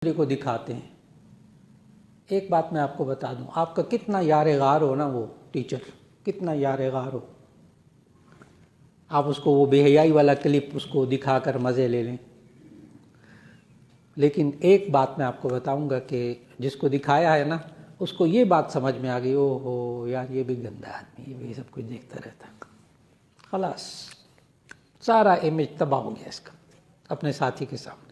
کو دکھاتے ہیں. ایک بات میں آپ کو بتا دوں، آپ کا کتنا یار غار ہو نا وہ ٹیچر، کتنا یار غار ہو، آپ اس کو وہ بے حیائی والا کلپ اس کو دکھا کر مزے لے لیں، لیکن ایک بات میں آپ کو بتاؤں گا کہ جس کو دکھایا ہے نا اس کو یہ بات سمجھ میں آ گئی، او ہو یار یہ بھی گندا آدمی، یہ بھی سب کچھ دیکھتا رہتا، خلاص سارا امیج تباہ ہو گیا اس کا اپنے ساتھی کے سامنے.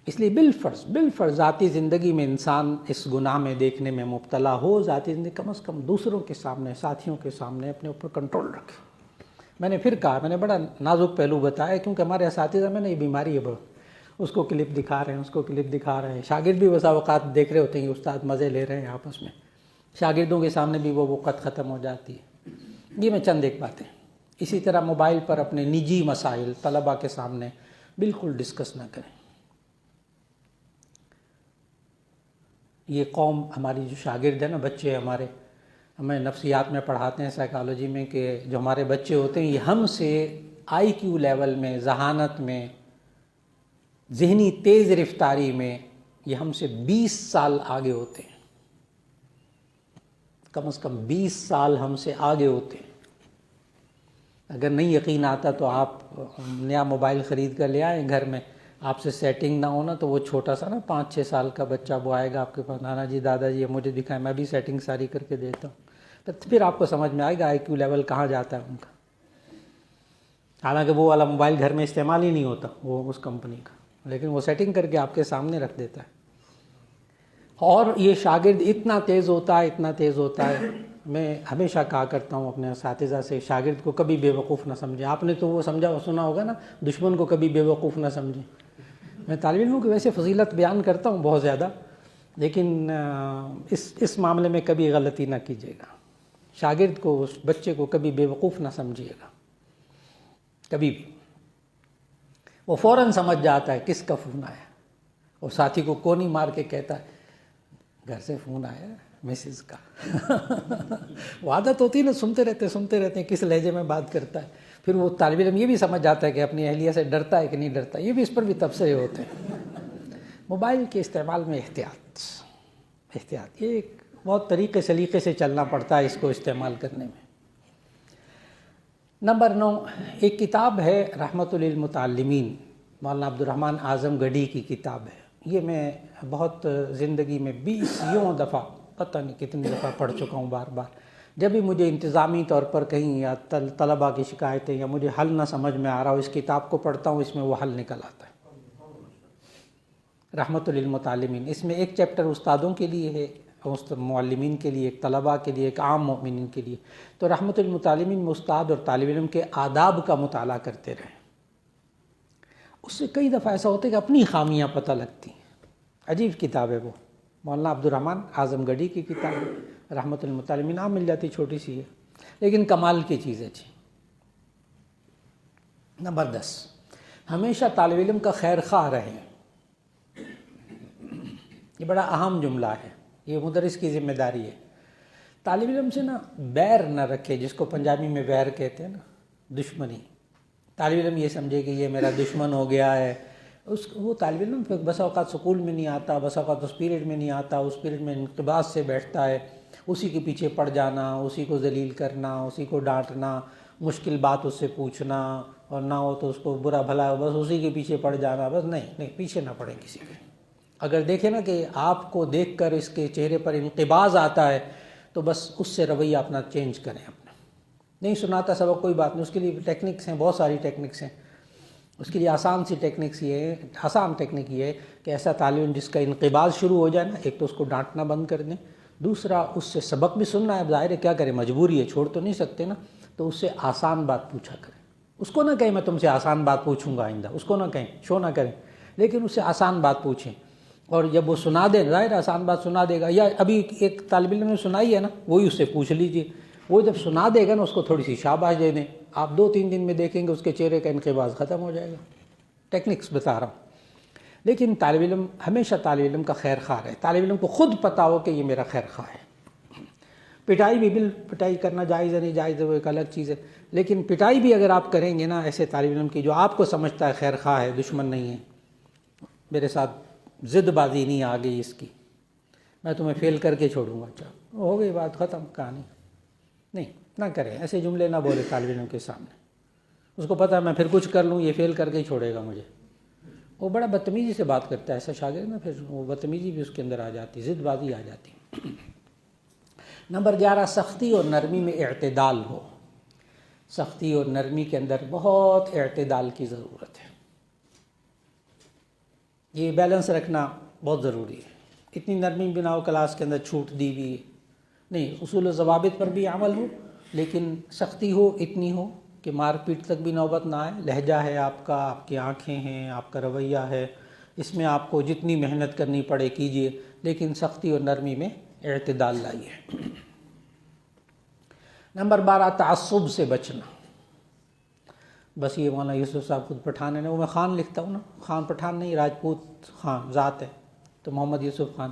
اس لیے بالفرض ذاتی زندگی میں انسان اس گناہ میں دیکھنے میں مبتلا ہو، ذاتی زندگی کم از کم دوسروں کے سامنے، ساتھیوں کے سامنے اپنے اوپر کنٹرول رکھے. میں نے پھر کہا، میں نے بڑا نازک پہلو بتایا کیونکہ ہمارے اساتذہ میں نا یہ بیماری ہے بڑا، اس کو کلپ دکھا رہے ہیں، اس کو کلپ دکھا رہے ہیں. شاگرد بھی بسا اوقات دیکھ رہے ہوتے ہیں کہ استاد مزے لے رہے ہیں آپس میں، شاگردوں کے سامنے بھی وہ وقت ختم ہو جاتی ہے. یہ میں چند ایک باتیں. اسی طرح موبائل پر اپنے نجی مسائل طلباء کے سامنے بالکل ڈسکس نہ کریں. یہ قوم ہماری جو شاگرد ہے نا، بچے ہمارے، ہمیں نفسیات میں پڑھاتے ہیں، سائیکالوجی میں، کہ جو ہمارے بچے ہوتے ہیں یہ ہم سے آئی کیو لیول میں، ذہانت میں، ذہنی تیز رفتاری میں یہ ہم سے 20 سال آگے ہوتے ہیں، کم از کم 20 سال ہم سے آگے ہوتے ہیں. اگر نہیں یقین آتا تو آپ نیا موبائل خرید کر لے آئیں، گھر میں آپ سے سیٹنگ نہ ہونا تو وہ چھوٹا سا نا 5-6 سال کا بچہ وہ آئے گا آپ کے پاس، نانا جی دادا جی مجھے دکھائیں، میں بھی سیٹنگ ساری کر کے دیتا ہوں. تو پھر آپ کو سمجھ میں آئے گا آئی کیو لیول کہاں جاتا ہے ان کا. حالانکہ وہ والا موبائل گھر میں استعمال ہی نہیں ہوتا وہ اس کمپنی کا، لیکن وہ سیٹنگ کر کے آپ کے سامنے رکھ دیتا ہے. اور یہ شاگرد اتنا تیز ہوتا ہے. میں ہمیشہ کہا کرتا ہوں اپنے اساتذہ سے، شاگرد کو کبھی بے وقوف نہ سمجھیں. آپ نے تو وہ سنا ہوگا نا، دشمن کو کبھی بے وقوف نہ سمجھیں. میں طالب علموں کی ویسے فضیلت بیان کرتا ہوں بہت زیادہ، لیکن اس معاملے میں کبھی غلطی نہ کیجیے گا. شاگرد کو، اس بچے کو کبھی بے وقوف نہ سمجھیے گا، کبھی بھی. وہ فوراً سمجھ جاتا ہے کس کا فون آیا، اور ساتھی کو کونی مار کے کہتا ہے گھر سے فون آیا مسز کا. وہ عادت ہوتی ہے نا، سنتے رہتے ہیں کس لہجے میں بات کرتا ہے. پھر وہ طالب علم یہ بھی سمجھ جاتا ہے کہ اپنی اہلیہ سے ڈرتا ہے کہ نہیں ڈرتا. یہ بھی اس پر بھی تبصرے ہوتے ہیں. موبائل کے استعمال میں احتیاط، یہ ایک بہت طریقے سلیقے سے چلنا پڑتا ہے اس کو استعمال کرنے میں. نمبر 9، ایک کتاب ہے رحمت للمتعلمین، مولانا عبدالرحمن اعظم گڑھی کی کتاب ہے. یہ میں بہت زندگی میں 20 دفعہ، پتہ نہیں کتنی دفعہ پڑھ چکا ہوں بار بار. جب بھی مجھے انتظامی طور پر کہیں یا طلباء کی شکایتیں یا مجھے حل نہ سمجھ میں آ رہا ہو، اس کتاب کو پڑھتا ہوں، اس میں وہ حل نکل آتا ہے. رحمت للمتعلمین، اس میں ایک چیپٹر استادوں کے لیے ہے، معلمین کے لیے، ایک طلباء کے لیے، ایک عام مومنین کے لیے. تو رحمت للمتعلمین میں استاد اور طالب علم کے آداب کا مطالعہ کرتے رہیں. اس سے کئی دفعہ ایسا ہوتا ہے کہ اپنی خامیاں پتہ لگتی ہیں. عجیب کتاب ہے وہ، مولانا عبدالرحمن اعظم گڑھی کی کتاب ہے رحمت للمتعلمین. عام مل جاتی، چھوٹی سی ہے لیکن کمال کی چیز ہے. نمبر 10، ہمیشہ طالب علم کا خیر خواہ رہیں. یہ بڑا اہم جملہ ہے، یہ مدرس کی ذمہ داری ہے. طالب علم سے نا بیر نہ رکھے، جس کو پنجابی میں ویر کہتے ہیں نا، دشمنی. طالب علم یہ سمجھے کہ یہ میرا دشمن ہو گیا ہے. وہ طالب علم بسا اوقات سکول میں نہیں آتا، بسا اوقات اس پیریڈ میں نہیں آتا، اس پیریڈ میں انقباض سے بیٹھتا ہے، اسی کے پیچھے پڑ جانا، اسی کو ذلیل کرنا، اسی کو ڈانٹنا، مشکل بات اس سے پوچھنا، اور نہ ہو تو اس کو برا بھلا بس اسی کے پیچھے پڑ جانا. بس نہیں، پیچھے نہ پڑیں کسی کے. اگر دیکھیں نا کہ آپ کو دیکھ کر اس کے چہرے پر انقباض آتا ہے تو بس اس سے رویہ اپنا چینج کریں. اپنا نہیں سناتا سبق، کوئی بات نہیں، اس کے لیے ٹیکنکس ہیں، بہت ساری ٹیکنکس ہیں. اس کے لیے آسان ٹیکنک یہ ہے کہ ایسا طالب علم جس کا انقباض شروع ہو جائے نا، ایک تو اس کو ڈانٹنا بند کر دیں، دوسرا اس سے سبق بھی سننا ہے. ظاہر ہے کیا کریں، مجبوری ہے، چھوڑ تو نہیں سکتے نا. تو اس سے آسان بات پوچھا کریں. اس کو نہ کہیں میں تم سے آسان بات پوچھوں گا آئندہ، اس کو نہ کہیں، شو نہ کریں، لیکن اس سے آسان بات پوچھیں. اور جب وہ سنا دے، ظاہر آسان بات سنا دے گا، یا ابھی ایک طالب علم نے سنائی ہے نا، وہی اس سے پوچھ لیجئے. وہ جب سنا دے گا نا، اس کو تھوڑی سی شاباش دے دیں. آپ 2-3 دن میں دیکھیں گے اس کے چہرے کا انقباض ختم ہو جائے گا. ٹیکنکس بتا رہا ہوں. لیکن طالب علم ہمیشہ طالب علم کا خیر خواہ ہے. طالب علم کو خود پتہ ہو کہ یہ میرا خیر خواہ ہے. پٹائی بھی پٹائی کرنا جائز ہے نہیں جائز ہے وہ ایک الگ چیز ہے، لیکن پٹائی بھی اگر آپ کریں گے نا ایسے طالب علم کی جو آپ کو سمجھتا ہے خیر خواہ ہے، دشمن نہیں ہے. میرے ساتھ ضد بازی نہیں آ گئی اس کی، میں تمہیں فیل کر کے چھوڑوں گا، اچھا ہو گئی بات ختم کہانی. نہیں، نہ کریں ایسے جملے، نہ بولے طالب علم کے سامنے. اس کو پتہ ہے میں پھر کچھ کر لوں یہ فیل کر کے ہی چھوڑے گا مجھے. وہ بڑا بدتمیزی سے بات کرتا ہے ایسا شاگرد نا، پھر وہ بدتمیزی بھی اس کے اندر آ جاتی، ضد بازی آ جاتی. نمبر 11، سختی اور نرمی میں اعتدال ہو. سختی اور نرمی کے اندر بہت اعتدال کی ضرورت ہے. یہ بیلنس رکھنا بہت ضروری ہے. اتنی نرمی بنا ہو کلاس کے اندر چھوٹ دی ہوئی نہیں، اصول و ضوابط پر بھی عمل ہو، لیکن سختی ہو اتنی ہو کہ مار پیٹ تک بھی نوبت نہ آئے. لہجہ ہے آپ کا، آپ کی آنکھیں ہیں، آپ کا رویہ ہے، اس میں آپ کو جتنی محنت کرنی پڑے کیجئے، لیکن سختی اور نرمی میں اعتدال لائیے. نمبر 12، تعصب سے بچنا. بس یہ مولانا یوسف صاحب خود پٹھان ہے، وہ میں خان لکھتا ہوں نا، خان پٹھان نہیں، راجپوت خان ذات ہے، تو محمد یوسف خان.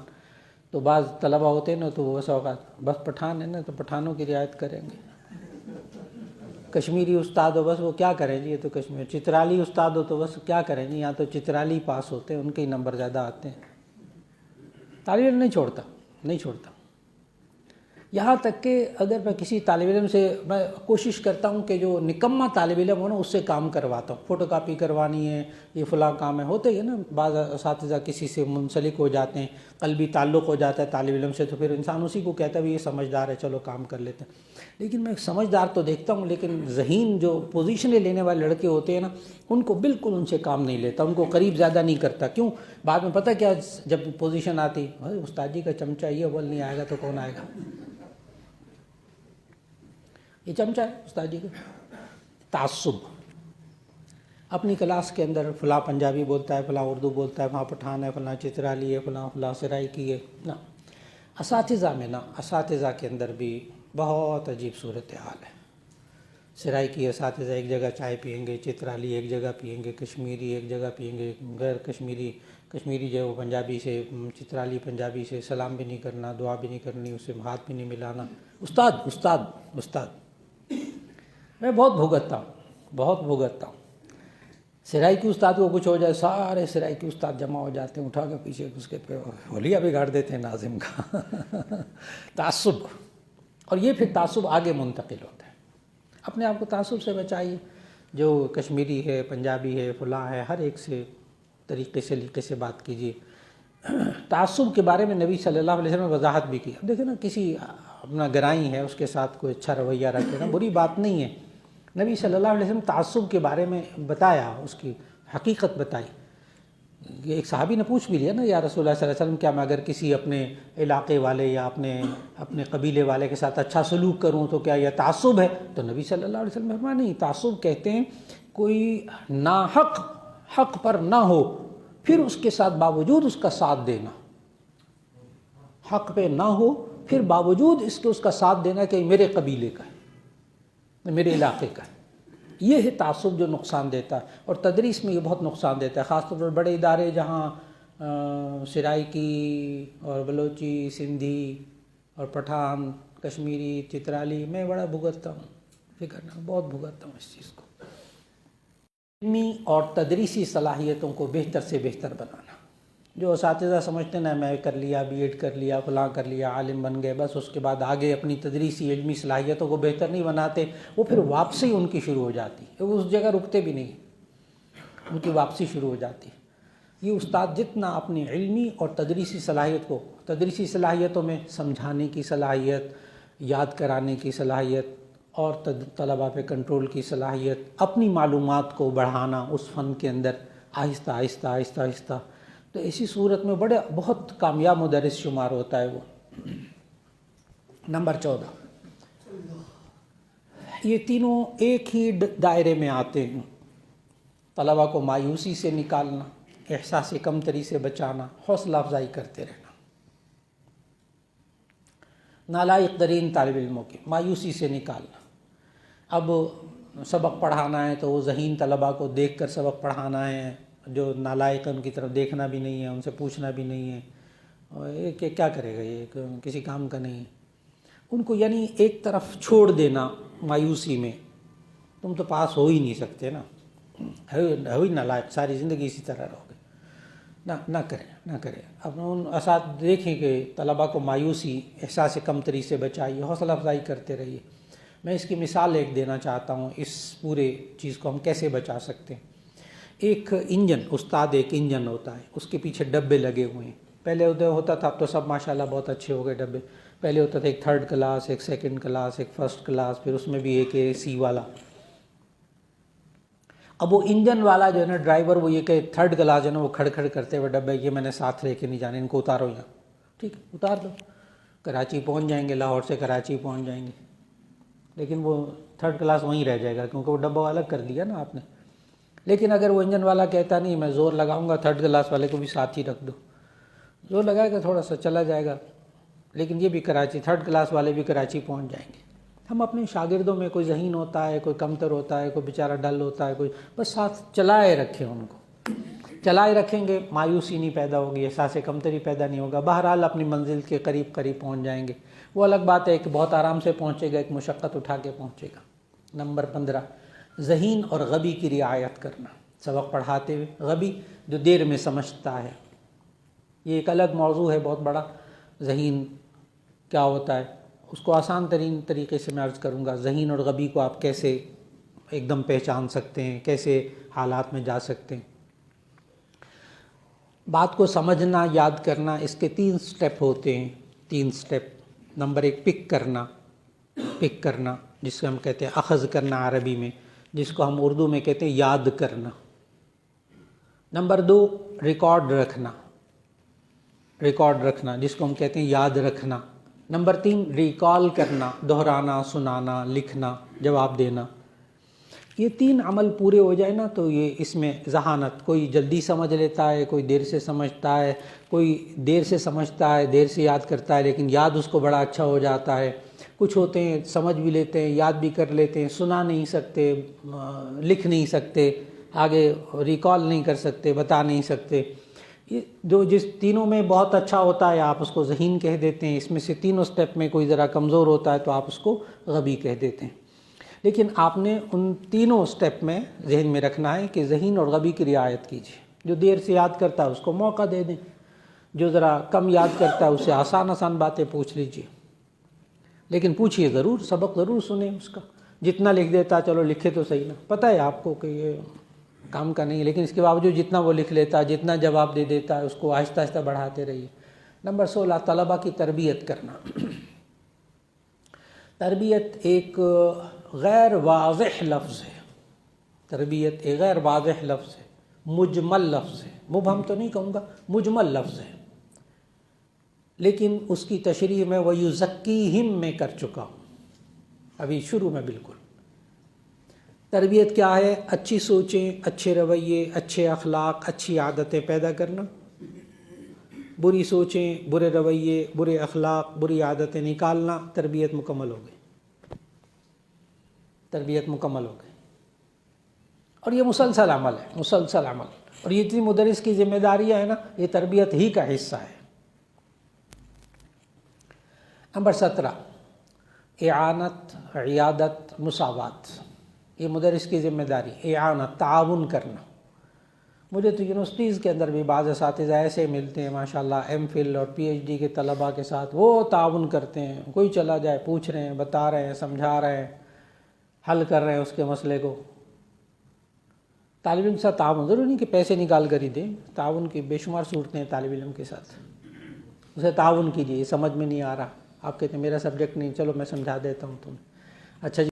تو بعض طلبہ ہوتے ہیں نا تو وہ اوقات بس پٹھان ہے نا تو پٹھانوں کی رعایت کریں گے. کشمیری استاد ہو بس وہ کیا کریں جی، یہ تو کشمیر. چترالی استاد ہو تو بس کیا کریں جی، یہاں تو چترالی پاس ہوتے ہیں، ان کے ہی نمبر زیادہ آتے ہیں. طالب علم نہیں چھوڑتا. یہاں تک کہ اگر میں کسی طالب علم سے، میں کوشش کرتا ہوں کہ جو نکمہ طالب علم ہو نا اس سے کام کرواتا ہوں. فوٹو کاپی کروانی ہے، یہ فلاں کام ہے، ہوتے ہی نا بعض اساتذہ کسی سے منسلک ہو جاتے ہیں، قلبی تعلق ہو جاتا ہے طالب علم سے، تو پھر انسان اسی کو کہتا ہے بھی یہ سمجھدار ہے چلو کام کر لیتے ہیں. لیکن میں سمجھدار تو دیکھتا ہوں، لیکن ذہین جو پوزیشنیں لینے والے لڑکے ہوتے ہیں نا، ان کو بالکل ان سے کام نہیں لیتا، ان کو قریب زیادہ نہیں کرتا. کیوں؟ بعد میں پتہ کیا جب پوزیشن آتی، استاد جی کا چمچہ یہ اول نہیں آئے گا تو کون آئے گا؟ یہ چمچہ ہے استاد جی کا. تعصب. اپنی کلاس کے اندر فلاں پنجابی بولتا ہے، فلاں اردو بولتا ہے، فلاں پٹھان ہے، فلاں چترالی ہے، فلاں سرائکی ہے. نا، اساتذہ میں نا، اساتذہ کے اندر بھی بہت عجیب صورتحال ہے. سرائکی اساتذہ ایک جگہ چائے پئیں گے، چترالی ایک جگہ پئیں گے، کشمیری ایک جگہ پئیں گے، غیر کشمیری جو ہے وہ پنجابی سے، چترالی پنجابی سے سلام بھی نہیں کرنا، دعا بھی نہیں کرنی، اس سے ہاتھ بھی نہیں ملانا. استاد میں بہت بھگتتا ہوں. سرائکی استاد کو کچھ ہو جائے، سارے سرائکی استاد جمع ہو جاتے ہیں، اٹھا کے پیچھے اس کے پہ حلیہ بگاڑ دیتے ہیں ناظم کا. تعصب. اور یہ پھر تعصب آگے منتقل ہوتا ہے. اپنے آپ کو تعصب سے بچائیے. جو کشمیری ہے، پنجابی ہے، فلاں ہے، ہر ایک سے طریقے سے بات کیجیے. تعصب کے بارے میں نبی صلی اللہ علیہ وسلم نے وضاحت بھی کی. دیکھیں نا، کسی اپنا گرائی ہے اس کے ساتھ کوئی اچھا رویہ رکھے نا، بری بات نہیں ہے. نبی صلی اللہ علیہ وسلم تعصب کے بارے میں بتایا، اس کی حقیقت بتائی. یہ ایک صحابی نے پوچھ بھی لیا نا، یا رسول اللہ صلی اللہ علیہ وسلم کیا میں اگر کسی اپنے علاقے والے یا اپنے قبیلے والے کے ساتھ اچھا سلوک کروں تو کیا یہ تعصب ہے؟ تو نبی صلی اللہ علیہ وسلم نے فرمایا نہیں، تعصب کہتے ہیں کوئی ناحق حق پر نہ ہو پھر اس کے ساتھ باوجود اس کا ساتھ دینا. حق پہ نہ ہو پھر باوجود اس کا ساتھ دینا کہ میرے قبیلے کا ہے، میرے علاقے کا ہے. یہ ہے تعصب جو نقصان دیتا ہے، اور تدریس میں یہ بہت نقصان دیتا ہے، خاص طور پر بڑے ادارے جہاں سرائکی اور بلوچی، سندھی اور پٹھان، کشمیری، چترالی. میں بڑا بھگتتا ہوں، فکر نہ، بہت بھگتتا ہوں اس چیز کو. علمی اور تدریسی صلاحیتوں کو بہتر سے بہتر بنانا. جو اساتذہ سمجھتے ہیں نا میں کر لیا، بی ایڈ کر لیا، فلاں کر لیا، عالم بن گئے، بس اس کے بعد آگے اپنی تدریسی علمی صلاحیتوں کو بہتر نہیں بناتے، وہ پھر واپسی ان کی شروع ہو جاتی ہے. وہ اس جگہ رکتے بھی نہیں، ان کی واپسی شروع ہو جاتی ہے. یہ استاد جتنا اپنی علمی اور تدریسی صلاحیت کو، تدریسی صلاحیتوں میں سمجھانے کی صلاحیت، یاد کرانے کی صلاحیت، اور طلباء پہ کنٹرول کی صلاحیت، اپنی معلومات کو بڑھانا اس فن کے اندر آہستہ آہستہ، تو ایسی صورت میں بہت کامیاب مدرس شمار ہوتا ہے وہ. نمبر 14، یہ تینوں ایک ہی دائرے میں آتے ہیں. طلباء کو مایوسی سے نکالنا، احساس کمتری سے بچانا، حوصلہ افزائی کرتے رہنا. نالائق ترین طالب علموں کی مایوسی سے نکالنا. اب سبق پڑھانا ہے تو وہ ذہین طلباء کو دیکھ کر سبق پڑھانا ہے، جو نالائق ان کی طرف دیکھنا بھی نہیں ہے، ان سے پوچھنا بھی نہیں ہے، اور یہ کیا کرے گا، یہ کسی کام کا نہیں ہے. ان کو یعنی ایک طرف چھوڑ دینا مایوسی میں. تم تو پاس ہو ہی نہیں سکتے نا، ہو ہی نالائق، ساری زندگی اسی طرح رہو گے. نہ کریں. نہ کرے. اب ان اساتذہ دیکھیں کہ طلباء کو مایوسی، احساس کمتری سے بچائیے، حوصلہ افزائی کرتے رہیے. میں اس کی مثال ایک دینا چاہتا ہوں، اس پورے چیز کو ہم کیسے بچا سکتے ہیں. ایک انجن، استاد ایک انجن ہوتا ہے، اس کے پیچھے ڈبے لگے ہوئے ہیں. پہلے ادھر ہوتا تھا، اب تو سب ماشاءاللہ بہت اچھے ہو گئے ڈبے. پہلے ہوتا تھا ایک 3rd کلاس، ایک 2nd کلاس، ایک 1st کلاس، پھر اس میں بھی ایک AC والا. اب وہ انجن والا جو ہے نا ڈرائیور، وہ یہ کہ 3rd کلاس جو ہے نا وہ کھڑ کھڑ کرتے ہوئے ڈبے، یہ میں نے ساتھ لے کے نہیں جانے، ان کو اتارو یہاں. ٹھیک ہے، اتار دو، کراچی پہنچ جائیں گے، لاہور سے کراچی پہنچ جائیں گے. لیکن وہ 3rd کلاس وہیں رہ جائے گا، کیونکہ وہ ڈبہ الگ کر دیا نا آپ نے. لیکن اگر وہ انجن والا کہتا نہیں، میں زور لگاؤں گا 3rd کلاس والے کو بھی ساتھ ہی رکھ دو، زور لگائے گا تھوڑا سا چلا جائے گا، لیکن یہ بھی کراچی 3rd کلاس والے بھی کراچی پہنچ جائیں گے. ہم اپنے شاگردوں میں کوئی ذہین ہوتا ہے، کوئی کمتر ہوتا ہے، کوئی بیچارہ ڈل ہوتا ہے، کوئی بس ساتھ چلائے رکھیں، ان کو چلائے رکھیں گے، مایوسی نہیں پیدا ہوگی، احساس کمتری پیدا نہیں ہوگا. بہرحال اپنی منزل کے قریب قریب پہنچ جائیں گے. وہ الگ بات ہے کہ بہت آرام سے پہنچے گا، ایک مشقت اٹھا کے پہنچے گا. نمبر 15، ذہین اور غبی کی رعایت کرنا. سبق پڑھاتے ہوئے غبی جو دیر میں سمجھتا ہے، یہ ایک الگ موضوع ہے بہت بڑا. ذہین کیا ہوتا ہے اس کو آسان ترین طریقے سے میں عرض کروں گا. ذہین اور غبی کو آپ کیسے ایک دم پہچان سکتے ہیں، کیسے حالات میں جا سکتے ہیں. بات کو سمجھنا، یاد کرنا، اس کے 3 سٹیپ ہوتے ہیں. 3 سٹیپ. نمبر 1 پک کرنا جس کو ہم کہتے ہیں اخذ کرنا عربی میں، جس کو ہم اردو میں کہتے ہیں یاد کرنا. نمبر 2 ریکارڈ رکھنا جس کو ہم کہتے ہیں یاد رکھنا. نمبر 3 ریکال کرنا، دہرانا، سنانا، لکھنا، جواب دینا. یہ 3 عمل پورے ہو جائے نا تو یہ اس میں ذہانت، کوئی جلدی سمجھ لیتا ہے، کوئی دیر سے سمجھتا ہے، کوئی دیر سے سمجھتا ہے، دیر سے یاد کرتا ہے، لیکن یاد اس کو بڑا اچھا ہو جاتا ہے. کچھ ہوتے ہیں سمجھ بھی لیتے ہیں، یاد بھی کر لیتے ہیں، سنا نہیں سکتے، لکھ نہیں سکتے، آگے ریکال نہیں کر سکتے، بتا نہیں سکتے. یہ جو جس تینوں میں بہت اچھا ہوتا ہے آپ اس کو ذہین کہہ دیتے ہیں. اس میں سے تینوں سٹیپ میں کوئی ذرا کمزور ہوتا ہے تو آپ اس کو غبی کہہ دیتے ہیں. لیکن آپ نے ان تینوں سٹیپ میں ذہن میں رکھنا ہے کہ ذہین اور غبی کی رعایت کیجیے. جو دیر سے یاد کرتا ہے اس کو موقع دے دیں، جو ذرا کم یاد کرتا ہے اسے آسان باتیں پوچھ لیجیے. لیکن پوچھیے ضرور، سبق ضرور سنیں اس کا. جتنا لکھ دیتا چلو لکھے تو صحیح نا، پتہ ہے آپ کو کہ یہ کام کا نہیں ہے، لیکن اس کے باوجود جتنا وہ لکھ لیتا ہے، جتنا جواب دے دیتا ہے، اس کو آہستہ آہستہ بڑھاتے رہیے. نمبر 16 طلباء کی تربیت کرنا. تربیت ایک غیر واضح لفظ ہے. تربیت ایک غیر واضح لفظ ہے، مجمل لفظ ہے. مبہم تو نہیں کہوں گا، مجمل لفظ ہے. لیکن اس کی تشریح میں وَيُزَكِّيهِمْ میں کر چکا ہوں ابھی شروع میں. بالکل تربیت کیا ہے؟ اچھی سوچیں، اچھے رویے، اچھے اخلاق، اچھی عادتیں پیدا کرنا. بری سوچیں، برے رویے، برے اخلاق، بری عادتیں نکالنا. تربیت مکمل ہو گئی. تربیت مکمل ہو گئی. اور یہ مسلسل عمل ہے، مسلسل عمل. اور یہ اتنی مدرس کی ذمہ داریاں ہیں نا، یہ تربیت ہی کا حصہ ہے. نمبر 17 اعانت، عیادت، مساوات. یہ مدرس کی ذمہ داری. اعانت، تعاون کرنا. مجھے تو یونیورسٹیز کے اندر بھی بعض اساتذہ ایسے ملتے ہیں ماشاءاللہ، M.Phil اور PhD کے طلباء کے ساتھ وہ تعاون کرتے ہیں. کوئی چلا جائے پوچھ رہے ہیں، بتا رہے ہیں، سمجھا رہے ہیں، حل کر رہے ہیں اس کے مسئلے کو. طالب علم کے ساتھ تعاون ضروری نہیں کہ پیسے نکال کر ہی دیں. تعاون کی بے شمار صورتیں ہیں طالب علم کے ساتھ. اسے تعاون کیجیے. یہ سمجھ میں نہیں آ رہا، آپ کہتے ہیں میرا سبجیکٹ نہیں، چلو میں سمجھا دیتا ہوں تمہیں. اچھا جی.